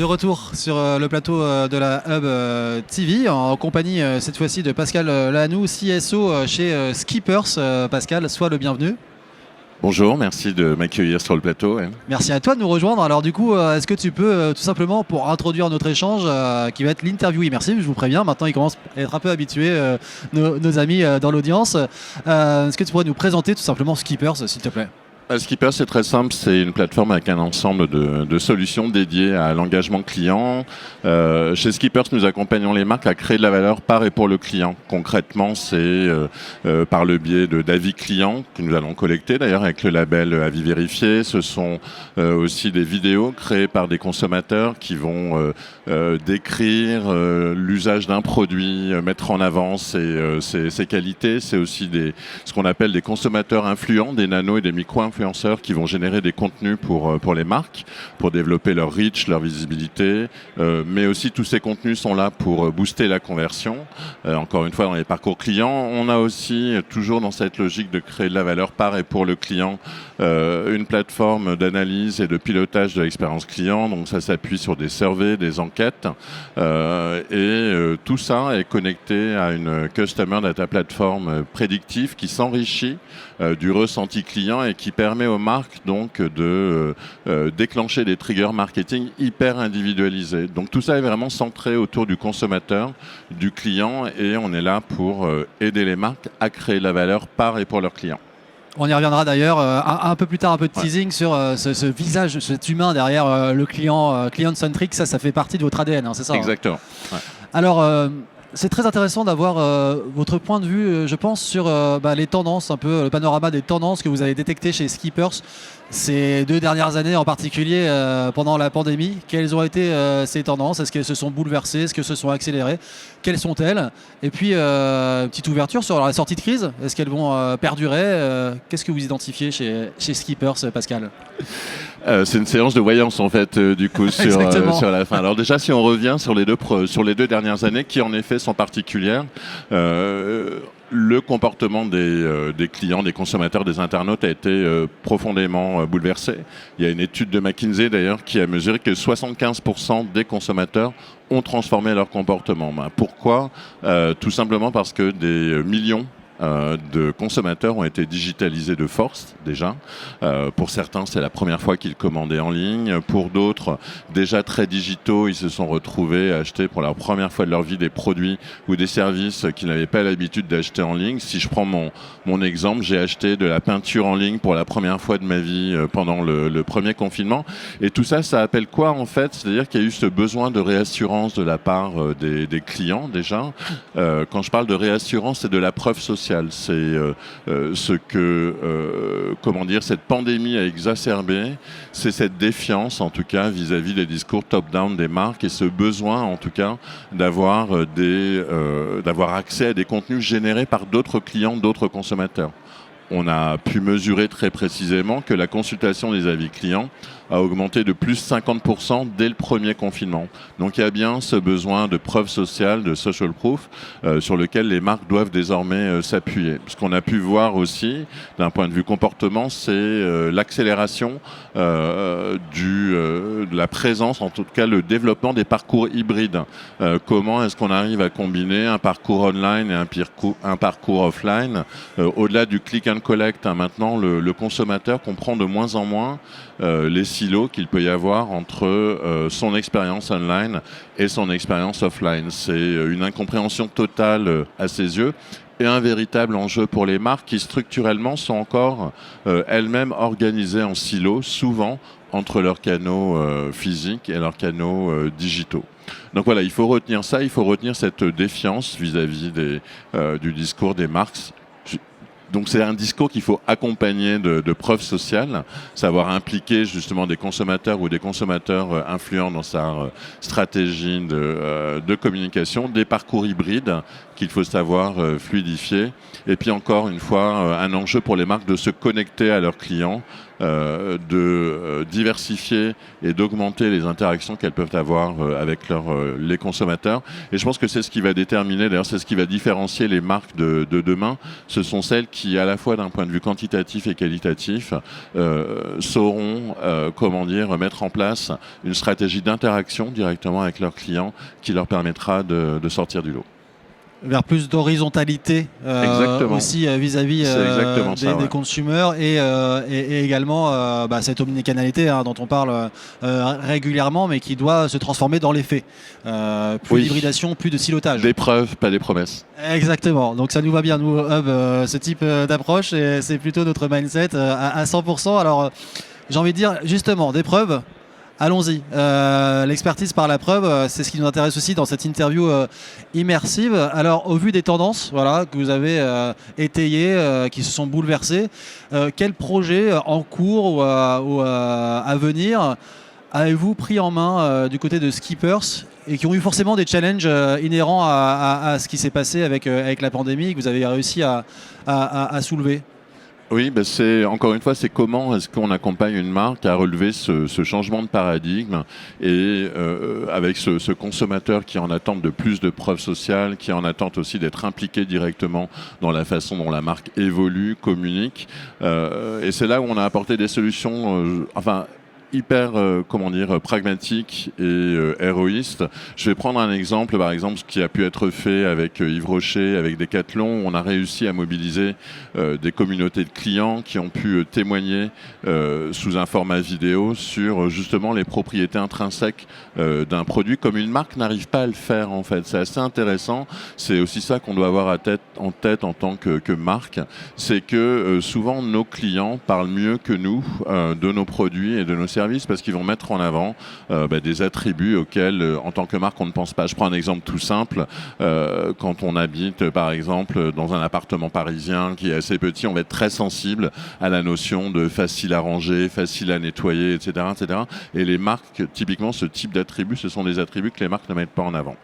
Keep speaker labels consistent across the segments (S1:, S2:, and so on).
S1: De retour sur le plateau de la Hub TV en compagnie cette fois-ci de Pascal Lahanou, CSO chez Skippers. Pascal, sois le bienvenu.
S2: Bonjour, merci de m'accueillir sur le plateau.
S1: Merci à toi de nous rejoindre. Alors du coup, est-ce que tu peux tout simplement, pour introduire notre échange qui va être l'interview immersive, je vous préviens, maintenant ils commencent à être un peu habitués, nos amis dans l'audience. Est-ce que tu pourrais nous présenter tout simplement Skippers, s'il te plaît ?
S2: Skippers, c'est très simple, c'est une plateforme avec un ensemble de solutions dédiées à l'engagement client. Chez Skippers, nous accompagnons les marques à créer de la valeur par et pour le client. Concrètement, c'est par le biais d'avis clients que nous allons collecter, d'ailleurs avec le label Avis Vérifié. Ce sont aussi des vidéos créées par des consommateurs qui vont décrire l'usage d'un produit, mettre en avant ses qualités. C'est aussi ce qu'on appelle des consommateurs influents, des nano et des micro-influenceurs qui vont générer des contenus pour les marques, pour développer leur reach, leur visibilité, mais aussi tous ces contenus sont là pour booster la conversion. Encore une fois, dans les parcours clients, on a aussi, toujours dans cette logique de créer de la valeur par et pour le client, une plateforme d'analyse et de pilotage de l'expérience client. Donc ça s'appuie sur des surveys, des enquêtes, et tout ça est connecté à une Customer Data Platform prédictive qui s'enrichit du ressenti client et qui permet aux marques donc de déclencher des triggers marketing hyper individualisés. Donc tout ça est vraiment centré autour du consommateur, du client, et on est là pour aider les marques à créer de la valeur par et pour leurs clients.
S1: On y reviendra d'ailleurs un peu plus tard, un peu de teasing sur ce visage, cet humain derrière le client-centric. Ça fait partie de votre ADN, hein, c'est ça?
S2: Exactement. Ouais.
S1: Alors, c'est très intéressant d'avoir votre point de vue, je pense, sur les tendances, un peu le panorama des tendances que vous avez détectées chez Skippers ces 2 dernières années, en particulier pendant la pandémie. Quelles ont été ces tendances? Est-ce qu'elles se sont bouleversées? Est-ce qu'elles se sont accélérées? Quelles sont-elles? Et puis, petite ouverture sur la sortie de crise. Est-ce qu'elles vont perdurer? Qu'est-ce que vous identifiez chez Skippers, Pascal?
S2: C'est une séance de voyance en fait, du coup, sur la fin. Alors déjà, si on revient sur les 2 dernières années, qui en effet sont particulières, le comportement des clients, des consommateurs, des internautes a été profondément bouleversé. Il y a une étude de McKinsey d'ailleurs qui a mesuré que 75% des consommateurs ont transformé leur comportement. Pourquoi? Tout simplement parce que des millions de consommateurs ont été digitalisés de force déjà. Pour certains, c'est la première fois qu'ils commandaient en ligne. Pour d'autres, déjà très digitaux, ils se sont retrouvés à acheter pour la première fois de leur vie des produits ou des services qu'ils n'avaient pas l'habitude d'acheter en ligne. Si je prends mon exemple, j'ai acheté de la peinture en ligne pour la première fois de ma vie pendant le premier confinement. Et tout ça, ça appelle quoi en fait? C'est-à-dire qu'il y a eu ce besoin de réassurance de la part des clients déjà. Quand je parle de réassurance, c'est de la preuve sociale. C'est ce que, cette pandémie a exacerbé, c'est cette défiance, en tout cas, vis-à-vis des discours top-down des marques et ce besoin, en tout cas, d'avoir accès à des contenus générés par d'autres clients, d'autres consommateurs. On a pu mesurer très précisément que la consultation des avis clients a augmenté de plus 50% dès le premier confinement. Donc il y a bien ce besoin de preuve sociale, de social proof, sur lequel les marques doivent désormais s'appuyer. Ce qu'on a pu voir aussi, d'un point de vue comportement, c'est l'accélération de la présence, en tout cas le développement des parcours hybrides. Comment est-ce qu'on arrive à combiner un parcours online et un parcours offline au-delà du click and collect, maintenant le consommateur comprend de moins en moins les silos qu'il peut y avoir entre son expérience online et son expérience offline. C'est une incompréhension totale à ses yeux et un véritable enjeu pour les marques qui structurellement sont encore elles-mêmes organisées en silos, souvent entre leurs canaux physiques et leurs canaux digitaux. Donc voilà, il faut retenir ça, il faut retenir cette défiance vis-à-vis du discours des marques. Donc c'est un discours qu'il faut accompagner de preuves sociales, savoir impliquer justement des consommateurs ou des consommateurs influents dans sa stratégie de communication, des parcours hybrides qu'il faut savoir fluidifier. Et puis encore une fois, un enjeu pour les marques de se connecter à leurs clients de diversifier et d'augmenter les interactions qu'elles peuvent avoir avec les consommateurs. Et je pense que c'est ce qui va déterminer, d'ailleurs c'est ce qui va différencier les marques de demain. Ce sont celles qui, à la fois d'un point de vue quantitatif et qualitatif, sauront mettre en place une stratégie d'interaction directement avec leurs clients qui leur permettra de sortir du lot.
S1: Vers plus d'horizontalité aussi vis-à-vis des consommateurs et également cette omnicanalité dont on parle régulièrement mais qui doit se transformer dans les faits. Plus d'hybridation, plus de silotage.
S2: Des preuves, pas des promesses.
S1: Exactement, donc ça nous va bien nous Hub, ce type d'approche et c'est plutôt notre mindset à 100%. Alors j'ai envie de dire justement des preuves. Allons-y. L'expertise par la preuve, c'est ce qui nous intéresse aussi dans cette interview immersive. Alors, au vu des tendances que vous avez étayées, qui se sont bouleversées, quel projet en cours ou à venir avez-vous pris en main du côté de Skippers et qui ont eu forcément des challenges inhérents à ce qui s'est passé avec la pandémie que vous avez réussi à soulever ?
S2: Oui, encore une fois, c'est comment est-ce qu'on accompagne une marque à relever ce changement de paradigme et avec ce consommateur qui est en attente de plus de preuves sociales, qui est en attente aussi d'être impliqué directement dans la façon dont la marque évolue, communique. Et c'est là où on a apporté des solutions, hyper pragmatique et héroïste. Je vais prendre un exemple, par exemple ce qui a pu être fait avec Yves Rocher, avec Decathlon. On a réussi à mobiliser des communautés de clients qui ont pu témoigner sous un format vidéo sur justement les propriétés intrinsèques d'un produit comme une marque n'arrive pas à le faire en fait. C'est assez intéressant. C'est aussi ça qu'on doit avoir en tête en tant que marque. C'est que souvent nos clients parlent mieux que nous de nos produits et de nos services parce qu'ils vont mettre en avant des attributs auxquels, en tant que marque, on ne pense pas. Je prends un exemple tout simple. Quand on habite, par exemple, dans un appartement parisien qui est assez petit, on va être très sensible à la notion de facile à ranger, facile à nettoyer, etc., etc. Et les marques, typiquement, ce type d'attributs, ce sont des attributs que les marques ne mettent pas en avant.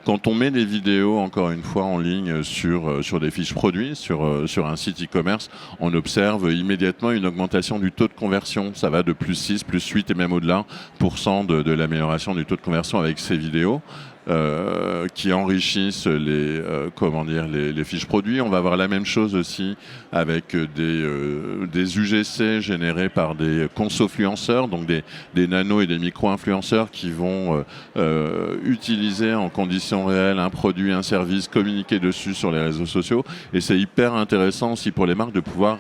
S2: Quand on met des vidéos, encore une fois, en ligne sur des fiches produits, sur un site e-commerce, on observe immédiatement une augmentation du taux de conversion. Ça va de plus 6, plus 8 et même au-delà % de l'amélioration du taux de conversion avec ces vidéos. Qui enrichissent les fiches produits. On va avoir la même chose aussi avec des UGC générés par des consofluenceurs, donc des nano et des micro-influenceurs qui vont utiliser en conditions réelles un produit, un service, communiquer dessus sur les réseaux sociaux. Et c'est hyper intéressant aussi pour les marques de pouvoir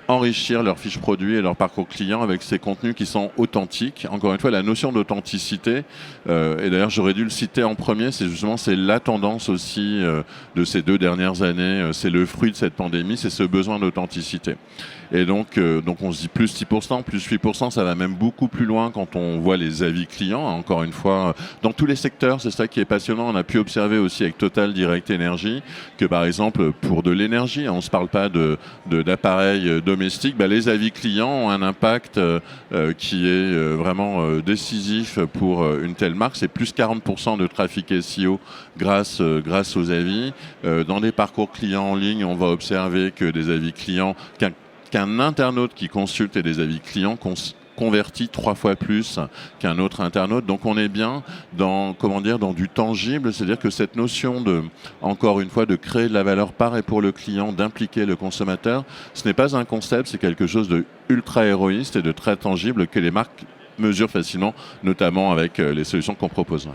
S2: enrichir leurs fiches produits et leur parcours client avec ces contenus qui sont authentiques. Encore une fois, la notion d'authenticité, et d'ailleurs j'aurais dû le citer en premier, c'est la tendance aussi de ces 2 dernières années, c'est le fruit de cette pandémie, c'est ce besoin d'authenticité. Et donc on se dit plus 6%, plus 8%, ça va même beaucoup plus loin quand on voit les avis clients. Encore une fois, dans tous les secteurs, c'est ça qui est passionnant. On a pu observer aussi avec Total Direct Energy que par exemple pour de l'énergie, on ne se parle pas d'appareils domestiques, les avis clients ont un impact qui est vraiment décisif pour une telle marque. C'est plus 40% de trafic SEO grâce aux avis. Dans des parcours clients en ligne, on va observer que des avis clients, qu'un internaute qui consulte des avis clients convertit 3 fois plus qu'un autre internaute. Donc on est bien dans du tangible, c'est-à-dire que cette notion encore une fois, de créer de la valeur par et pour le client, d'impliquer le consommateur, ce n'est pas un concept, c'est quelque chose de ultra héroïste et de très tangible que les marques mesurent facilement, notamment avec les solutions qu'on propose.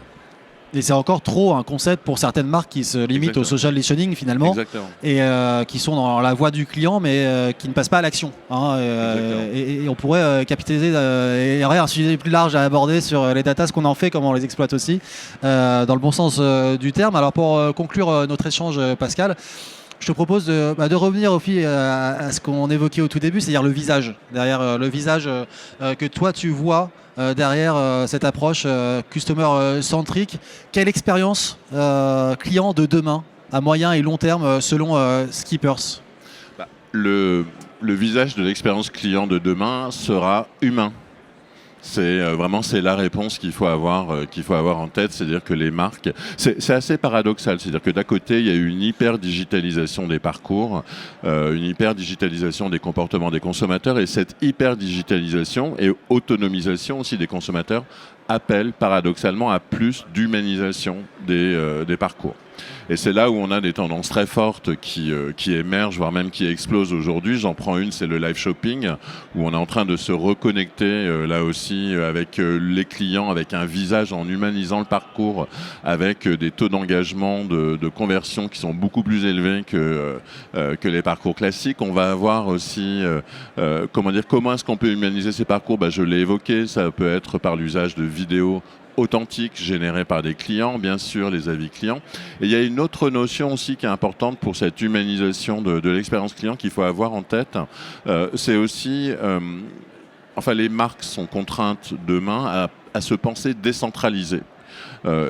S1: Et c'est encore trop un concept pour certaines marques qui se limitent au social listening finalement.
S2: Exactement.
S1: Et qui sont dans la voie du client mais qui ne passent pas à l'action. Et on pourrait capitaliser, et il y aurait un sujet plus large à aborder sur les datas, ce qu'on en fait, comment on les exploite aussi, dans le bon sens du terme. Alors pour conclure notre échange, Pascal, je te propose de revenir à ce qu'on évoquait au tout début, c'est-à-dire le visage. Derrière le visage que toi tu vois derrière cette approche customer-centrique. Quelle expérience client de demain, à moyen et long terme, selon Skippers ?
S2: Le visage de l'expérience client de demain sera humain. C'est vraiment la réponse qu'il faut avoir en tête, c'est-à-dire que les marques, c'est assez paradoxal, c'est-à-dire que d'un côté il y a eu une hyper digitalisation des parcours, une hyper digitalisation des comportements des consommateurs, et cette hyper digitalisation et autonomisation aussi des consommateurs appelle paradoxalement à plus d'humanisation des parcours. Et c'est là où on a des tendances très fortes qui émergent, voire même qui explosent aujourd'hui. J'en prends une, c'est le live shopping, où on est en train de se reconnecter là aussi avec les clients, avec un visage en humanisant le parcours, avec des taux d'engagement, de conversion qui sont beaucoup plus élevés que les parcours classiques. On va avoir aussi, comment est-ce qu'on peut humaniser ces parcours ? Je l'ai évoqué, ça peut être par l'usage de vidéos authentiques générées par des clients, bien sûr, les avis clients. Et il y a une autre notion aussi qui est importante pour cette humanisation de l'expérience client qu'il faut avoir en tête. C'est aussi, les marques sont contraintes demain à se penser décentralisées.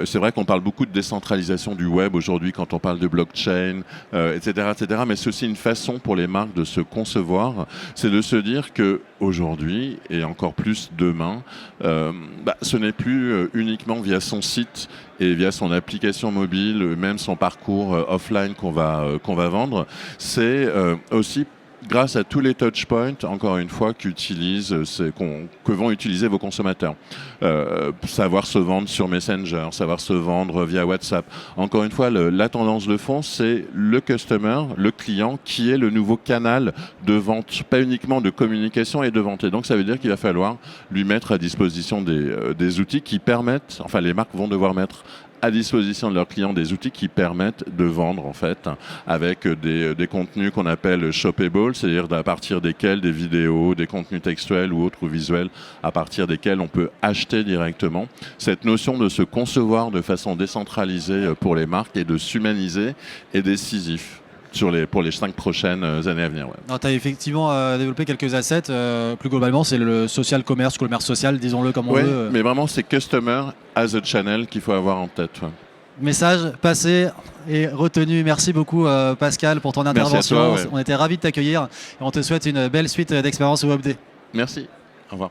S2: C'est vrai qu'on parle beaucoup de décentralisation du web aujourd'hui quand on parle de blockchain, etc., mais c'est aussi une façon pour les marques de se concevoir, c'est de se dire que aujourd'hui et encore plus demain, ce n'est plus uniquement via son site et via son application mobile, même son parcours offline qu'on va vendre, c'est aussi grâce à tous les touchpoints, encore une fois, que vont utiliser vos consommateurs. Savoir se vendre sur Messenger, savoir se vendre via WhatsApp. Encore une fois, la tendance de fond, c'est le customer, le client, qui est le nouveau canal de vente, pas uniquement de communication et de vente. Et donc, ça veut dire qu'il va falloir lui mettre à disposition des outils qui permettent, les marques vont devoir mettre à disposition de leurs clients des outils qui permettent de vendre en fait avec des contenus qu'on appelle shoppable, c'est-à-dire à partir desquels des vidéos, des contenus textuels ou autres ou visuels à partir desquels on peut acheter directement. Cette notion de se concevoir de façon décentralisée pour les marques et de s'humaniser est décisif pour les 5 prochaines années à venir. Ouais.
S1: Tu as effectivement développé quelques assets. Plus globalement, c'est le social commerce, commerce social, disons-le comme on veut.
S2: Mais vraiment, c'est customer as a channel qu'il faut avoir en tête. Ouais.
S1: Message passé et retenu. Merci beaucoup Pascal pour ton intervention.
S2: Merci à toi,
S1: On était ravis de t'accueillir et on te souhaite une belle suite d'expériences Web D.
S2: Merci. Au revoir.